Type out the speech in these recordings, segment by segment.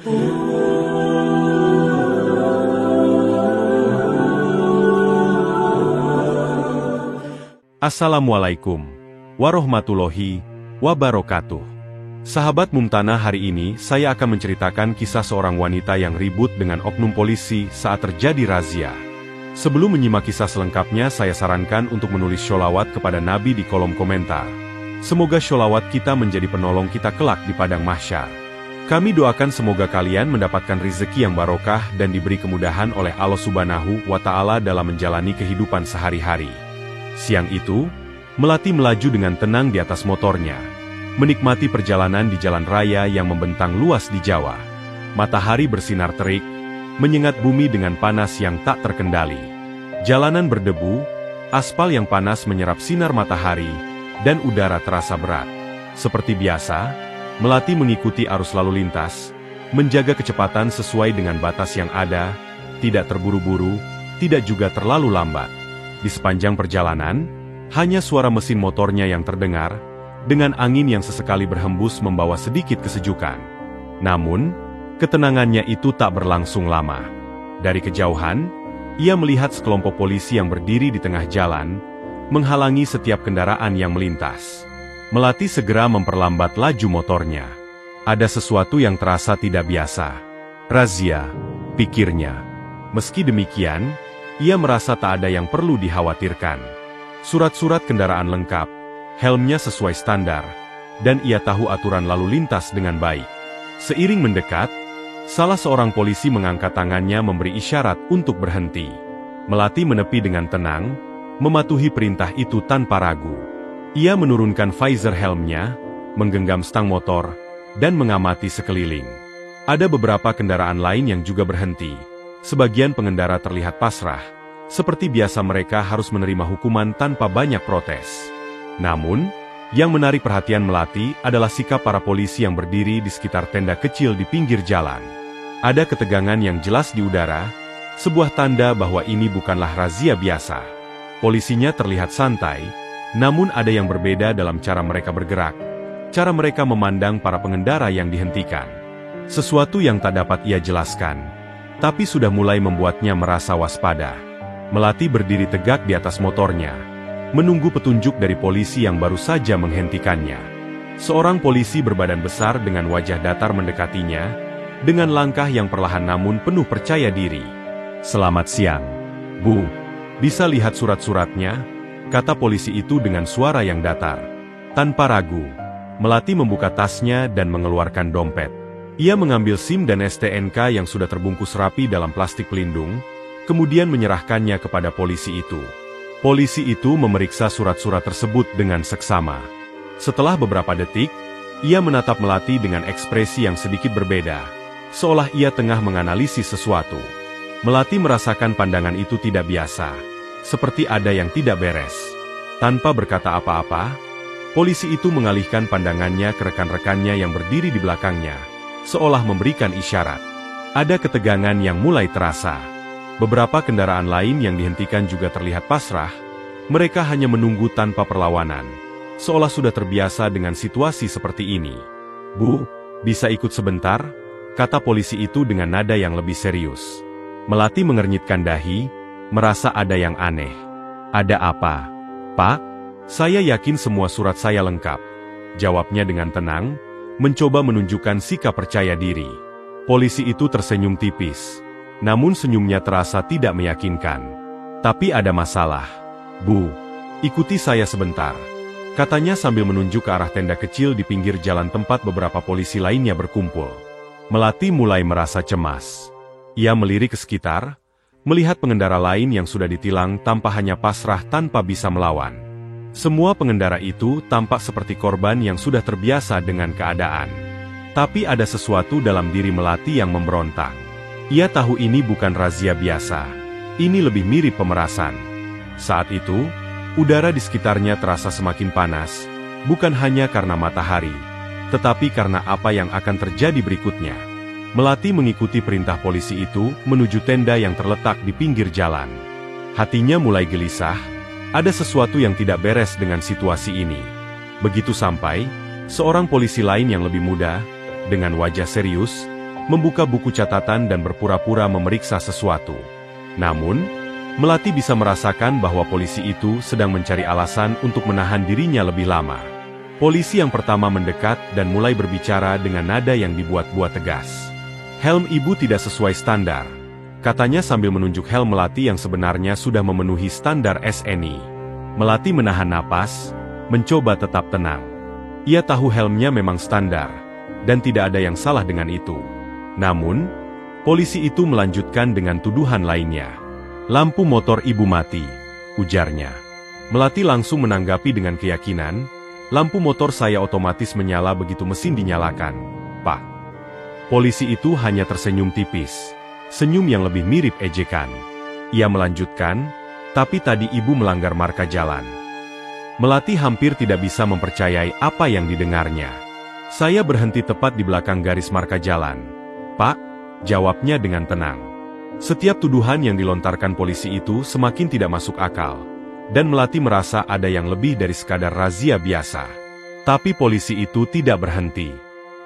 Assalamualaikum warahmatullahi wabarakatuh. Sahabat Mumtanah, hari ini saya akan menceritakan kisah seorang wanita yang ribut dengan oknum polisi saat terjadi razia. Sebelum menyimak kisah selengkapnya, saya sarankan untuk menulis sholawat kepada Nabi di kolom komentar. Semoga sholawat kita menjadi penolong kita kelak di padang mahsyar. Kami doakan semoga kalian mendapatkan rezeki yang barokah dan diberi kemudahan oleh Allah Subhanahu wa Ta'ala dalam menjalani kehidupan sehari-hari. Siang itu, Melati melaju dengan tenang di atas motornya, menikmati perjalanan di jalan raya yang membentang luas di Jawa. Matahari bersinar terik, menyengat bumi dengan panas yang tak terkendali. Jalanan berdebu, aspal yang panas menyerap sinar matahari, dan udara terasa berat. Seperti biasa, Melati mengikuti arus lalu lintas, menjaga kecepatan sesuai dengan batas yang ada, tidak terburu-buru, tidak juga terlalu lambat. Di sepanjang perjalanan, hanya suara mesin motornya yang terdengar, dengan angin yang sesekali berhembus membawa sedikit kesejukan. Namun, ketenangannya itu tak berlangsung lama. Dari kejauhan, ia melihat sekelompok polisi yang berdiri di tengah jalan, menghalangi setiap kendaraan yang melintas. Melati segera memperlambat laju motornya. Ada sesuatu yang terasa tidak biasa. Razia, pikirnya. Meski demikian, ia merasa tak ada yang perlu dikhawatirkan. Surat-surat kendaraan lengkap, helmnya sesuai standar, dan ia tahu aturan lalu lintas dengan baik. Seiring mendekat, salah seorang polisi mengangkat tangannya memberi isyarat untuk berhenti. Melati menepi dengan tenang, mematuhi perintah itu tanpa ragu. Ia menurunkan visor helmnya, menggenggam stang motor, dan mengamati sekeliling. Ada beberapa kendaraan lain yang juga berhenti. Sebagian pengendara terlihat pasrah, seperti biasa mereka harus menerima hukuman tanpa banyak protes. Namun, yang menarik perhatian Melati adalah sikap para polisi yang berdiri di sekitar tenda kecil di pinggir jalan. Ada ketegangan yang jelas di udara, sebuah tanda bahwa ini bukanlah razia biasa. Polisinya terlihat santai, namun ada yang berbeda dalam cara mereka bergerak, cara mereka memandang para pengendara yang dihentikan. Sesuatu yang tak dapat ia jelaskan, tapi sudah mulai membuatnya merasa waspada. Melati berdiri tegak di atas motornya, menunggu petunjuk dari polisi yang baru saja menghentikannya. Seorang polisi berbadan besar dengan wajah datar mendekatinya, dengan langkah yang perlahan namun penuh percaya diri. "Selamat siang, Bu. Bisa lihat surat-suratnya?" kata polisi itu dengan suara yang datar. Tanpa ragu, Melati membuka tasnya dan mengeluarkan dompet. Ia mengambil SIM dan STNK yang sudah terbungkus rapi dalam plastik pelindung, kemudian menyerahkannya kepada polisi itu. Polisi itu memeriksa surat-surat tersebut dengan seksama. Setelah beberapa detik, ia menatap Melati dengan ekspresi yang sedikit berbeda, seolah ia tengah menganalisis sesuatu. Melati merasakan pandangan itu tidak biasa, seperti ada yang tidak beres. Tanpa berkata apa-apa, polisi itu mengalihkan pandangannya ke rekan-rekannya yang berdiri di belakangnya, seolah memberikan isyarat. Ada ketegangan yang mulai terasa. Beberapa kendaraan lain yang dihentikan juga terlihat pasrah. Mereka hanya menunggu tanpa perlawanan, seolah sudah terbiasa dengan situasi seperti ini. "Bu, bisa ikut sebentar?" kata polisi itu dengan nada yang lebih serius. Melati mengernyitkan dahi, merasa ada yang aneh. "Ada apa, Pak?" "Saya yakin semua surat saya lengkap," jawabnya dengan tenang, mencoba menunjukkan sikap percaya diri. Polisi itu tersenyum tipis, namun senyumnya terasa tidak meyakinkan. "Tapi ada masalah, Bu. Ikuti saya sebentar," katanya sambil menunjuk ke arah tenda kecil di pinggir jalan tempat beberapa polisi lainnya berkumpul. Melati mulai merasa cemas. Ia melirik ke sekitar, melihat pengendara lain yang sudah ditilang tanpa hanya pasrah tanpa bisa melawan. Semua pengendara itu tampak seperti korban yang sudah terbiasa dengan keadaan. Tapi ada sesuatu dalam diri Melati yang memberontak. Ia tahu ini bukan razia biasa. Ini lebih mirip pemerasan. Saat itu, udara di sekitarnya terasa semakin panas, bukan hanya karena matahari, tetapi karena apa yang akan terjadi berikutnya. Melati mengikuti perintah polisi itu menuju tenda yang terletak di pinggir jalan. Hatinya mulai gelisah. Ada sesuatu yang tidak beres dengan situasi ini. Begitu sampai, seorang polisi lain yang lebih muda, dengan wajah serius, membuka buku catatan dan berpura-pura memeriksa sesuatu. Namun, Melati bisa merasakan bahwa polisi itu sedang mencari alasan untuk menahan dirinya lebih lama. Polisi yang pertama mendekat dan mulai berbicara dengan nada yang dibuat-buat tegas. "Helm ibu tidak sesuai standar," katanya sambil menunjuk helm Melati yang sebenarnya sudah memenuhi standar SNI. Melati menahan napas, mencoba tetap tenang. Ia tahu helmnya memang standar, dan tidak ada yang salah dengan itu. Namun, polisi itu melanjutkan dengan tuduhan lainnya. "Lampu motor ibu mati," ujarnya. Melati langsung menanggapi dengan keyakinan, "Lampu motor saya otomatis menyala begitu mesin dinyalakan, Pak." Polisi itu hanya tersenyum tipis, senyum yang lebih mirip ejekan. Ia melanjutkan, "Tapi tadi ibu melanggar marka jalan." Melati hampir tidak bisa mempercayai apa yang didengarnya. "Saya berhenti tepat di belakang garis marka jalan, Pak," jawabnya dengan tenang. Setiap tuduhan yang dilontarkan polisi itu semakin tidak masuk akal, dan Melati merasa ada yang lebih dari sekadar razia biasa. Tapi polisi itu tidak berhenti.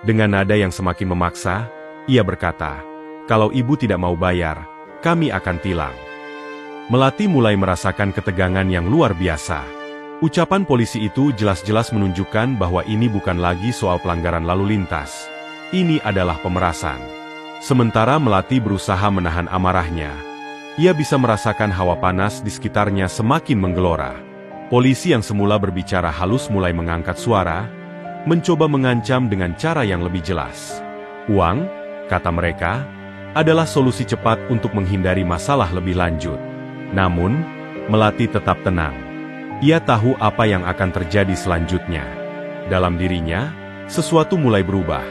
Dengan nada yang semakin memaksa, ia berkata, "Kalau ibu tidak mau bayar, kami akan tilang." Melati mulai merasakan ketegangan yang luar biasa. Ucapan polisi itu jelas-jelas menunjukkan bahwa ini bukan lagi soal pelanggaran lalu lintas. Ini adalah pemerasan. Sementara Melati berusaha menahan amarahnya, ia bisa merasakan hawa panas di sekitarnya semakin menggelora. Polisi yang semula berbicara halus mulai mengangkat suara, mencoba mengancam dengan cara yang lebih jelas. "Uang," kata mereka, "adalah solusi cepat untuk menghindari masalah lebih lanjut." Namun, Melati tetap tenang. Ia tahu apa yang akan terjadi selanjutnya. Dalam dirinya, sesuatu mulai berubah.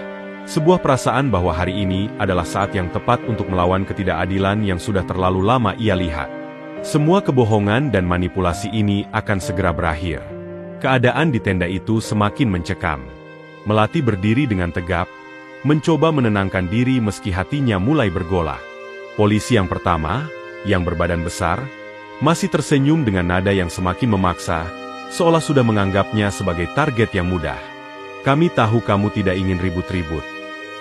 Sebuah perasaan bahwa hari ini adalah saat yang tepat untuk melawan ketidakadilan yang sudah terlalu lama ia lihat. Semua kebohongan dan manipulasi ini akan segera berakhir. Keadaan di tenda itu semakin mencekam. Melati berdiri dengan tegap, mencoba menenangkan diri meski hatinya mulai bergolak. Polisi yang pertama, yang berbadan besar, masih tersenyum dengan nada yang semakin memaksa, seolah sudah menganggapnya sebagai target yang mudah. "Kami tahu kamu tidak ingin ribut-ribut,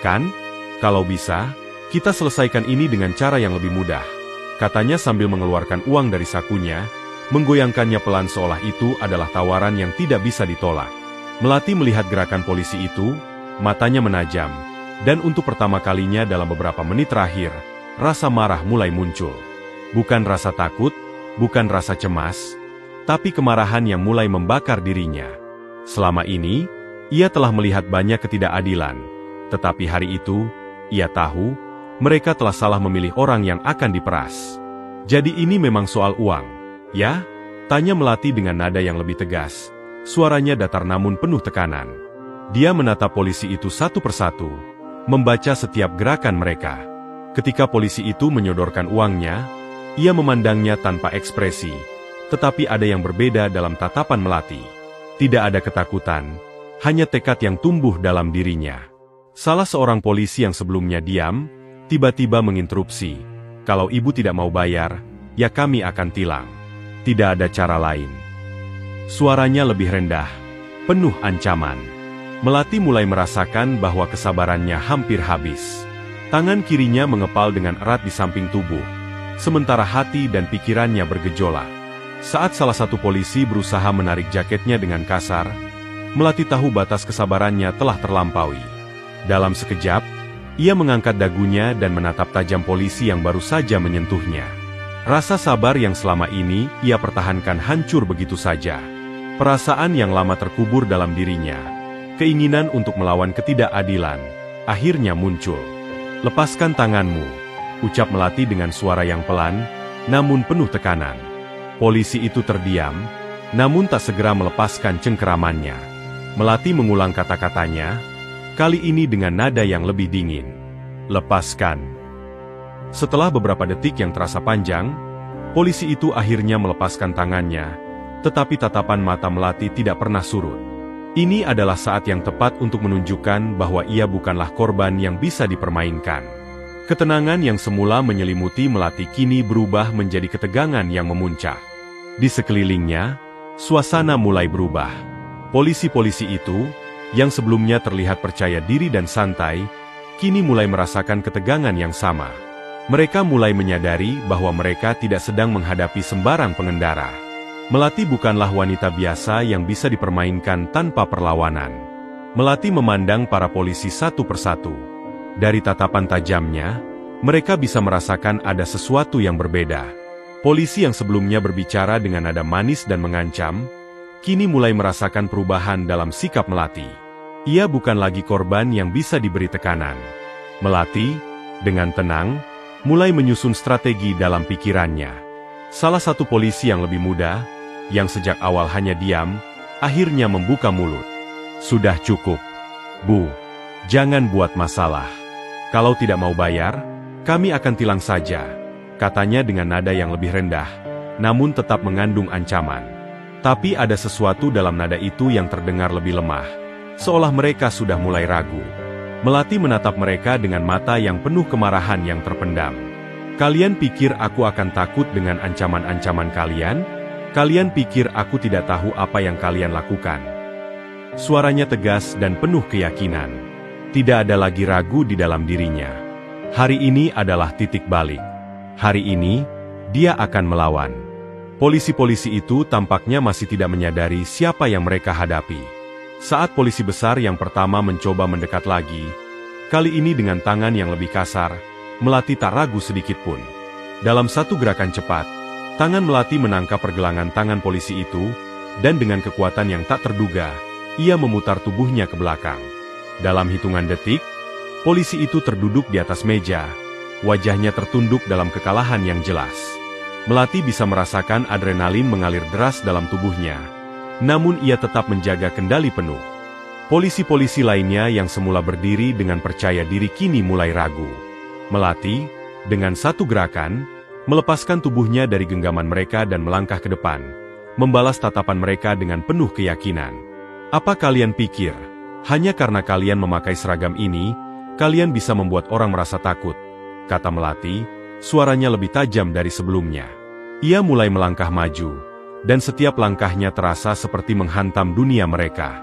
kan? Kalau bisa, kita selesaikan ini dengan cara yang lebih mudah," katanya sambil mengeluarkan uang dari sakunya, menggoyangkannya pelan seolah itu adalah tawaran yang tidak bisa ditolak. Melati melihat gerakan polisi itu, matanya menajam, dan untuk pertama kalinya dalam beberapa menit terakhir, rasa marah mulai muncul. Bukan rasa takut, bukan rasa cemas, tapi kemarahan yang mulai membakar dirinya. Selama ini, ia telah melihat banyak ketidakadilan, tetapi hari itu, ia tahu, mereka telah salah memilih orang yang akan diperas. "Jadi ini memang soal uang, ya?" tanya Melati dengan nada yang lebih tegas. Suaranya datar namun penuh tekanan. Dia menatap polisi itu satu persatu, membaca setiap gerakan mereka. Ketika polisi itu menyodorkan uangnya, ia memandangnya tanpa ekspresi, tetapi ada yang berbeda dalam tatapan Melati. Tidak ada ketakutan, hanya tekad yang tumbuh dalam dirinya. Salah seorang polisi yang sebelumnya diam, tiba-tiba menginterupsi, "Kalau ibu tidak mau bayar, ya kami akan tilang. Tidak ada cara lain." Suaranya lebih rendah, penuh ancaman. Melati mulai merasakan bahwa kesabarannya hampir habis. Tangan kirinya mengepal dengan erat di samping tubuh, sementara hati dan pikirannya bergejolak. Saat salah satu polisi berusaha menarik jaketnya dengan kasar, Melati tahu batas kesabarannya telah terlampaui. Dalam sekejap, ia mengangkat dagunya dan menatap tajam polisi yang baru saja menyentuhnya. Rasa sabar yang selama ini ia pertahankan hancur begitu saja. Perasaan yang lama terkubur dalam dirinya, keinginan untuk melawan ketidakadilan, akhirnya muncul. "Lepaskan tanganmu," ucap Melati dengan suara yang pelan, namun penuh tekanan. Polisi itu terdiam, namun tak segera melepaskan cengkeramannya. Melati mengulang kata-katanya, kali ini dengan nada yang lebih dingin. "Lepaskan." Setelah beberapa detik yang terasa panjang, polisi itu akhirnya melepaskan tangannya, tetapi tatapan mata Melati tidak pernah surut. Ini adalah saat yang tepat untuk menunjukkan bahwa ia bukanlah korban yang bisa dipermainkan. Ketenangan yang semula menyelimuti Melati kini berubah menjadi ketegangan yang memuncak. Di sekelilingnya, suasana mulai berubah. Polisi-polisi itu, yang sebelumnya terlihat percaya diri dan santai, kini mulai merasakan ketegangan yang sama. Mereka mulai menyadari bahwa mereka tidak sedang menghadapi sembarang pengendara. Melati bukanlah wanita biasa yang bisa dipermainkan tanpa perlawanan. Melati memandang para polisi satu persatu. Dari tatapan tajamnya, mereka bisa merasakan ada sesuatu yang berbeda. Polisi yang sebelumnya berbicara dengan nada manis dan mengancam, kini mulai merasakan perubahan dalam sikap Melati. Ia bukan lagi korban yang bisa diberi tekanan. Melati, dengan tenang, mulai menyusun strategi dalam pikirannya. Salah satu polisi yang lebih muda, yang sejak awal hanya diam, akhirnya membuka mulut. "Sudah cukup, Bu. Jangan buat masalah. Kalau tidak mau bayar, kami akan tilang saja," katanya dengan nada yang lebih rendah, namun tetap mengandung ancaman. Tapi ada sesuatu dalam nada itu yang terdengar lebih lemah, seolah mereka sudah mulai ragu. Melati menatap mereka dengan mata yang penuh kemarahan yang terpendam. "Kalian pikir aku akan takut dengan ancaman-ancaman kalian? Kalian pikir aku tidak tahu apa yang kalian lakukan?" Suaranya tegas dan penuh keyakinan. Tidak ada lagi ragu di dalam dirinya. Hari ini adalah titik balik. Hari ini, dia akan melawan. Polisi-polisi itu tampaknya masih tidak menyadari siapa yang mereka hadapi. Saat polisi besar yang pertama mencoba mendekat lagi, kali ini dengan tangan yang lebih kasar, Melati tak ragu sedikit pun. Dalam satu gerakan cepat, tangan Melati menangkap pergelangan tangan polisi itu, dan dengan kekuatan yang tak terduga, ia memutar tubuhnya ke belakang. Dalam hitungan detik, polisi itu terduduk di atas meja, wajahnya tertunduk dalam kekalahan yang jelas. Melati bisa merasakan adrenalin mengalir deras dalam tubuhnya, namun ia tetap menjaga kendali penuh. Polisi-polisi lainnya yang semula berdiri dengan percaya diri kini mulai ragu. Melati, dengan satu gerakan, melepaskan tubuhnya dari genggaman mereka dan melangkah ke depan, membalas tatapan mereka dengan penuh keyakinan. "Apa kalian pikir, hanya karena kalian memakai seragam ini, kalian bisa membuat orang merasa takut?" kata Melati, suaranya lebih tajam dari sebelumnya. Ia mulai melangkah maju, dan setiap langkahnya terasa seperti menghantam dunia mereka.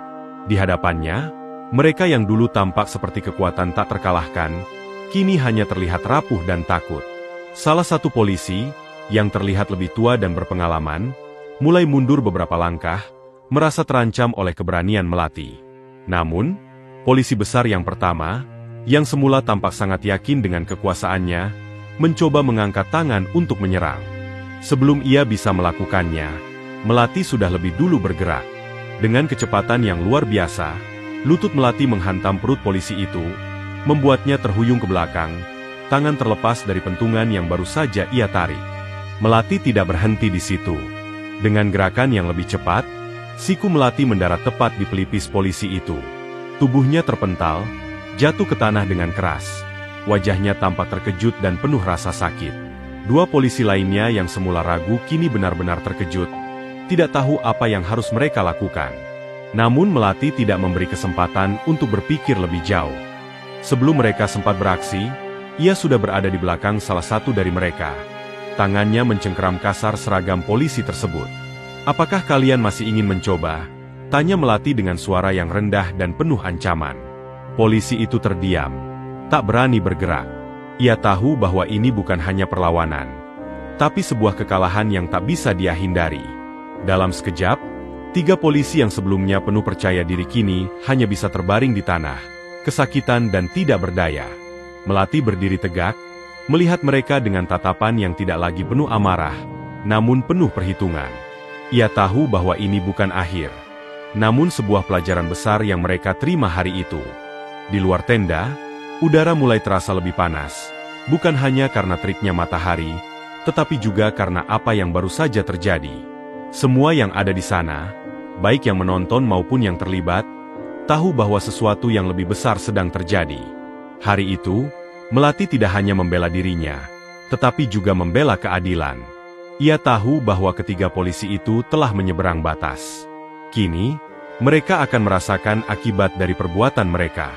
Di hadapannya, mereka yang dulu tampak seperti kekuatan tak terkalahkan, kini hanya terlihat rapuh dan takut. Salah satu polisi, yang terlihat lebih tua dan berpengalaman, mulai mundur beberapa langkah, merasa terancam oleh keberanian Melati. Namun, polisi besar yang pertama, yang semula tampak sangat yakin dengan kekuasaannya, mencoba mengangkat tangan untuk menyerang. Sebelum ia bisa melakukannya, Melati sudah lebih dulu bergerak. Dengan kecepatan yang luar biasa, lutut Melati menghantam perut polisi itu, membuatnya terhuyung ke belakang, tangan terlepas dari pentungan yang baru saja ia tarik. Melati tidak berhenti di situ. Dengan gerakan yang lebih cepat, siku Melati mendarat tepat di pelipis polisi itu. Tubuhnya terpental, jatuh ke tanah dengan keras. Wajahnya tampak terkejut dan penuh rasa sakit. Dua polisi lainnya yang semula ragu kini benar-benar terkejut, tidak tahu apa yang harus mereka lakukan. Namun Melati tidak memberi kesempatan untuk berpikir lebih jauh. Sebelum mereka sempat beraksi, ia sudah berada di belakang salah satu dari mereka. Tangannya mencengkeram kasar seragam polisi tersebut. "Apakah kalian masih ingin mencoba?" tanya Melati dengan suara yang rendah dan penuh ancaman. Polisi itu terdiam, tak berani bergerak. Ia tahu bahwa ini bukan hanya perlawanan, tapi sebuah kekalahan yang tak bisa dia hindari. Dalam sekejap, tiga polisi yang sebelumnya penuh percaya diri kini hanya bisa terbaring di tanah, kesakitan dan tidak berdaya. Melati berdiri tegak, melihat mereka dengan tatapan yang tidak lagi penuh amarah, namun penuh perhitungan. Ia tahu bahwa ini bukan akhir, namun sebuah pelajaran besar yang mereka terima hari itu. Di luar tenda, udara mulai terasa lebih panas, bukan hanya karena teriknya matahari, tetapi juga karena apa yang baru saja terjadi. Semua yang ada di sana, baik yang menonton maupun yang terlibat, tahu bahwa sesuatu yang lebih besar sedang terjadi. Hari itu, Melati tidak hanya membela dirinya, tetapi juga membela keadilan. Ia tahu bahwa ketiga polisi itu telah menyeberang batas. Kini, mereka akan merasakan akibat dari perbuatan mereka.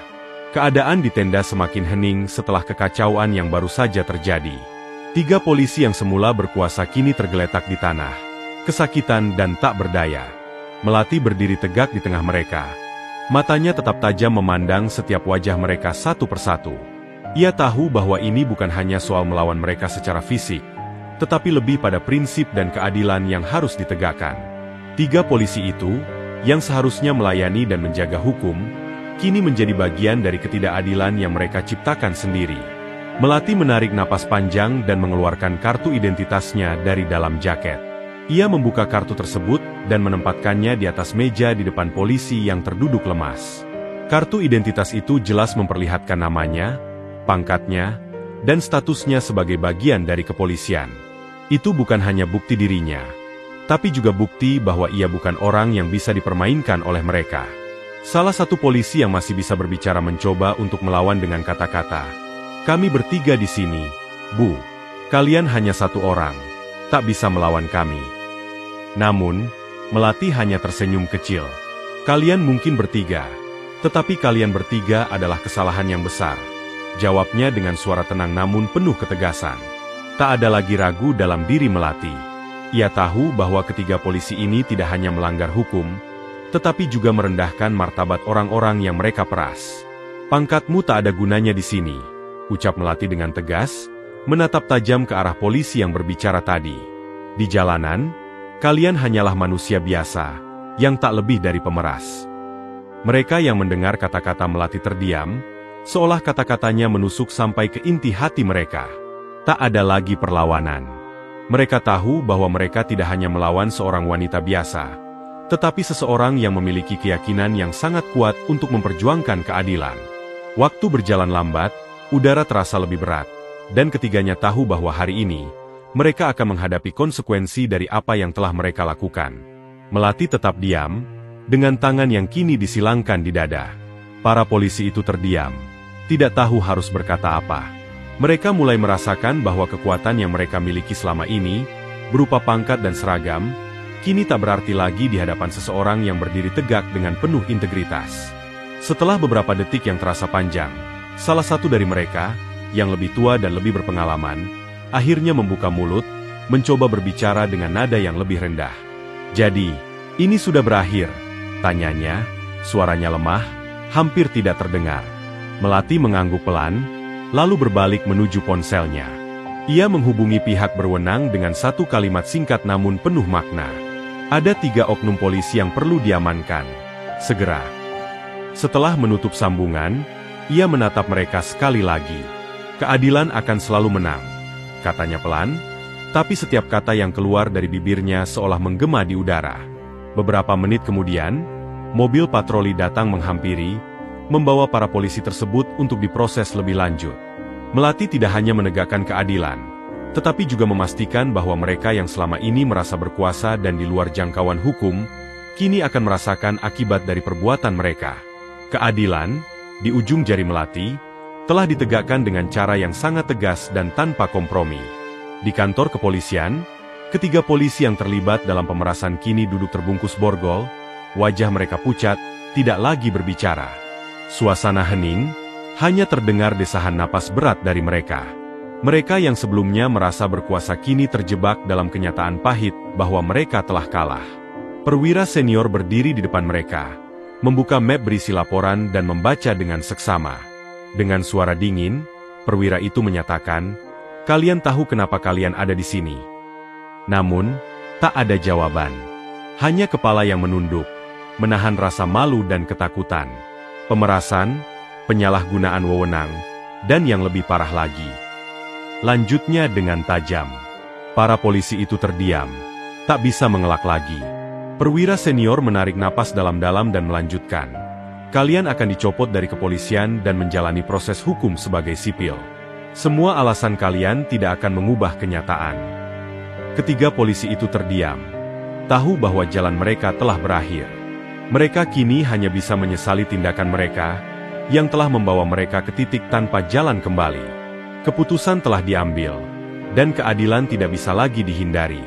Keadaan di tenda semakin hening setelah kekacauan yang baru saja terjadi. Tiga polisi yang semula berkuasa kini tergeletak di tanah, kesakitan dan tak berdaya. Melati berdiri tegak di tengah mereka. Matanya tetap tajam memandang setiap wajah mereka satu persatu. Ia tahu bahwa ini bukan hanya soal melawan mereka secara fisik, tetapi lebih pada prinsip dan keadilan yang harus ditegakkan. 3 polisi itu, yang seharusnya melayani dan menjaga hukum, kini menjadi bagian dari ketidakadilan yang mereka ciptakan sendiri. Melati menarik napas panjang dan mengeluarkan kartu identitasnya dari dalam jaket. Ia membuka kartu tersebut dan menempatkannya di atas meja di depan polisi yang terduduk lemas. Kartu identitas itu jelas memperlihatkan namanya, pangkatnya, dan statusnya sebagai bagian dari kepolisian. Itu bukan hanya bukti dirinya, tapi juga bukti bahwa ia bukan orang yang bisa dipermainkan oleh mereka. Salah satu polisi yang masih bisa berbicara mencoba untuk melawan dengan kata-kata, "Kami bertiga di sini, Bu. Kalian hanya 1 orang. Tak bisa melawan kami." Namun, Melati hanya tersenyum kecil. "Kalian mungkin bertiga, tetapi kalian bertiga adalah kesalahan yang besar," jawabnya dengan suara tenang namun penuh ketegasan. Tak ada lagi ragu dalam diri Melati. Ia tahu bahwa ketiga polisi ini tidak hanya melanggar hukum, tetapi juga merendahkan martabat orang-orang yang mereka peras. "Pangkatmu tak ada gunanya di sini," ucap Melati dengan tegas, menatap tajam ke arah polisi yang berbicara tadi. "Di jalanan, kalian hanyalah manusia biasa, yang tak lebih dari pemeras." Mereka yang mendengar kata-kata Melati terdiam, seolah kata-katanya menusuk sampai ke inti hati mereka. Tak ada lagi perlawanan. Mereka tahu bahwa mereka tidak hanya melawan seorang wanita biasa, tetapi seseorang yang memiliki keyakinan yang sangat kuat untuk memperjuangkan keadilan. Waktu berjalan lambat, udara terasa lebih berat, dan ketiganya tahu bahwa hari ini, mereka akan menghadapi konsekuensi dari apa yang telah mereka lakukan. Melati tetap diam, dengan tangan yang kini disilangkan di dada. Para polisi itu terdiam, tidak tahu harus berkata apa. Mereka mulai merasakan bahwa kekuatan yang mereka miliki selama ini, berupa pangkat dan seragam, kini tak berarti lagi di hadapan seseorang yang berdiri tegak dengan penuh integritas. Setelah beberapa detik yang terasa panjang, salah satu dari mereka, yang lebih tua dan lebih berpengalaman, akhirnya membuka mulut, mencoba berbicara dengan nada yang lebih rendah. "Jadi, ini sudah berakhir?" tanyanya, suaranya lemah, hampir tidak terdengar. Melati mengangguk pelan, lalu berbalik menuju ponselnya. Ia menghubungi pihak berwenang dengan satu kalimat singkat namun penuh makna. "Ada 3 oknum polisi yang perlu diamankan. Segera." Setelah menutup sambungan, ia menatap mereka sekali lagi. "Keadilan akan selalu menang," katanya pelan, tapi setiap kata yang keluar dari bibirnya seolah menggema di udara. Beberapa menit kemudian, mobil patroli datang menghampiri, membawa para polisi tersebut untuk diproses lebih lanjut. Melati tidak hanya menegakkan keadilan, tetapi juga memastikan bahwa mereka yang selama ini merasa berkuasa dan di luar jangkauan hukum, kini akan merasakan akibat dari perbuatan mereka. Keadilan, di ujung jari Melati, telah ditegakkan dengan cara yang sangat tegas dan tanpa kompromi. Di kantor kepolisian, ketiga polisi yang terlibat dalam pemerasan kini duduk terbungkus borgol, wajah mereka pucat, tidak lagi berbicara. Suasana hening, hanya terdengar desahan napas berat dari mereka. Mereka yang sebelumnya merasa berkuasa kini terjebak dalam kenyataan pahit bahwa mereka telah kalah. Perwira senior berdiri di depan mereka, membuka map berisi laporan dan membaca dengan seksama. Dengan suara dingin, perwira itu menyatakan, "Kalian tahu kenapa kalian ada di sini?" Namun, tak ada jawaban. Hanya kepala yang menunduk, menahan rasa malu dan ketakutan. Pemerasan, penyalahgunaan wewenang, dan yang lebih parah lagi. Lanjutnya dengan tajam. Para polisi itu terdiam, tak bisa mengelak lagi. Perwira senior menarik napas dalam-dalam dan melanjutkan. "Kalian akan dicopot dari kepolisian dan menjalani proses hukum sebagai sipil. Semua alasan kalian tidak akan mengubah kenyataan." Ketiga polisi itu terdiam, tahu bahwa jalan mereka telah berakhir. Mereka kini hanya bisa menyesali tindakan mereka, yang telah membawa mereka ke titik tanpa jalan kembali. Keputusan telah diambil, dan keadilan tidak bisa lagi dihindari.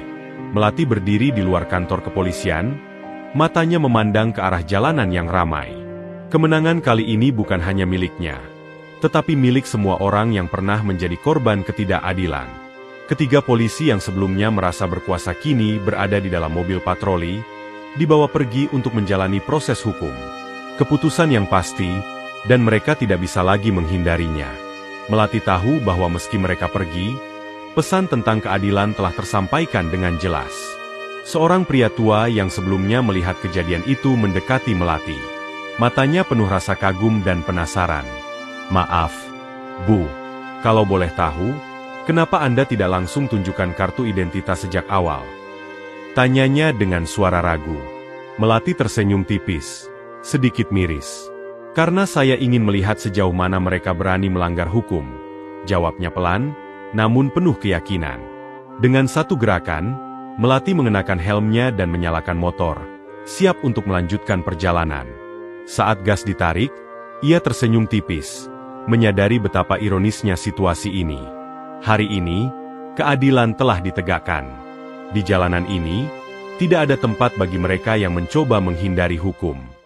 Melati berdiri di luar kantor kepolisian, matanya memandang ke arah jalanan yang ramai. Kemenangan kali ini bukan hanya miliknya, tetapi milik semua orang yang pernah menjadi korban ketidakadilan. Ketiga polisi yang sebelumnya merasa berkuasa kini berada di dalam mobil patroli, dibawa pergi untuk menjalani proses hukum. Keputusan yang pasti, dan mereka tidak bisa lagi menghindarinya. Melati tahu bahwa meski mereka pergi, pesan tentang keadilan telah tersampaikan dengan jelas. Seorang pria tua yang sebelumnya melihat kejadian itu mendekati Melati. Matanya penuh rasa kagum dan penasaran. "Maaf, Bu, kalau boleh tahu, kenapa Anda tidak langsung tunjukkan kartu identitas sejak awal?" tanyanya dengan suara ragu. Melati tersenyum tipis, sedikit miris. "Karena saya ingin melihat sejauh mana mereka berani melanggar hukum," jawabnya pelan, namun penuh keyakinan. Dengan satu gerakan, Melati mengenakan helmnya dan menyalakan motor, siap untuk melanjutkan perjalanan. Saat gas ditarik, ia tersenyum tipis, menyadari betapa ironisnya situasi ini. Hari ini, keadilan telah ditegakkan. Di jalanan ini, tidak ada tempat bagi mereka yang mencoba menghindari hukum.